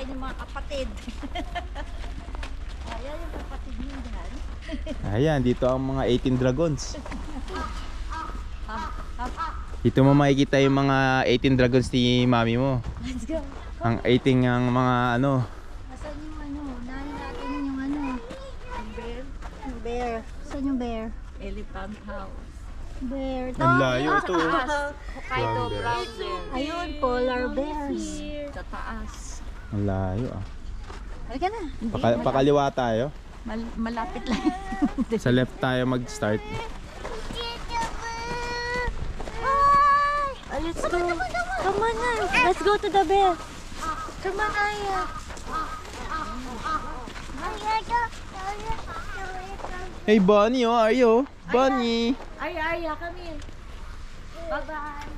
tayo ng mga kapatid. Ayan yung kapatid mo dyan. Ayan, dito ang mga 18 dragons. Dito mo makikita yung mga 18 dragons ni mami mo. Let's go. Ang 18 ang mga ano. Asan yung ano? Nahin natin yung ano. Yung bear. Yung bear. Saan yung bear? Elephant house. Bear. Ang layo ito. Hokkaido Brown bear. brown bear. Ayun, polar bears. Sa taas. Ang layo ah. Halika na. Pakaliwa tayo. Malapit lang. Sa left tayo mag-start. Let's go. Come on na. Let's go to the bear. Come on, Aya. Hey Bunny, oh, are you? Bunny. Ay, come here. Bye-bye.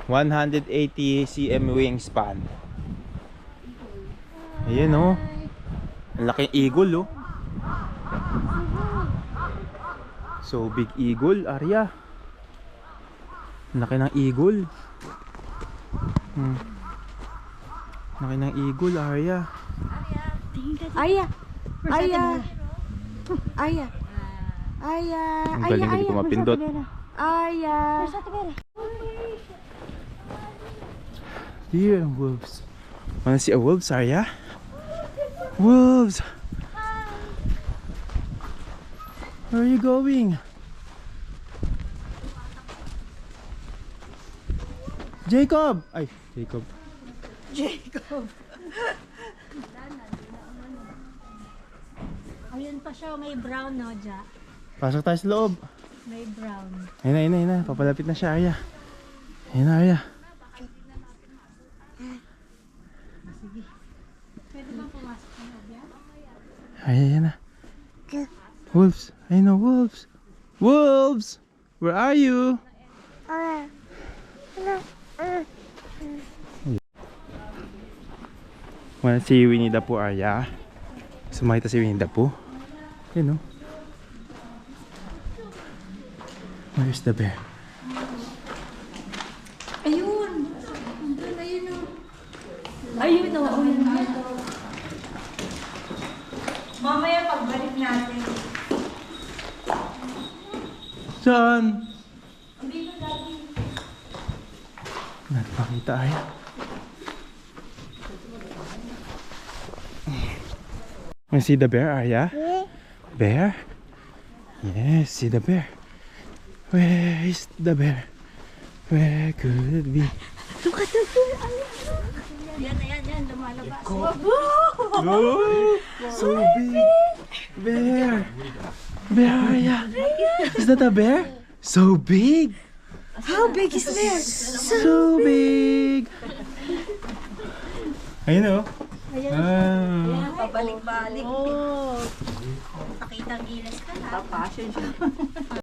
180 cm wingspan. Ayan oh. Ang laking eagle oh. So big eagle, Arya. Ang laki ng eagle. Laki ng eagle, Arya. Aya. Aya. Aya. Aya. Ang galing, hindi ko mapindot. Aya. Deer and wolves. Wanna see a wolves, Arya? Wolves! Where are you going? Jacob! Ay, Jacob. Jacob. Ayun pa siya, may brown no, Ja. Pasok tayo sa loob. May brown. Ayun na. Papalapit na siya, Arya. Ayun na, Arya. Sige. Pwede bang pumasok ng loob yan? Ayun na. Wolves. Ayun na, wolves. Wolves! Where are you? Wanna see Winnie the Pooh, Arya? Sumakita si Winnie the Pooh. Ayun, no? Where's the bear? Ayun! Ayun o. Ayun o. Mamaya pagbalik natin. Saan? Nagpakita ay. Wanna see the bear, Arya? Bear? Yes, see the bear. Where is the bear? Where could it be? Look at the bear! Yan, lumalabas. Oh, so big. Bear. Bear, Arya. Is that a bear? So big. How big is bear? So big. Ayun oh. Ayan. Pabalik-balik. Oh. Pakitang gilas ka na. Papasyon siya.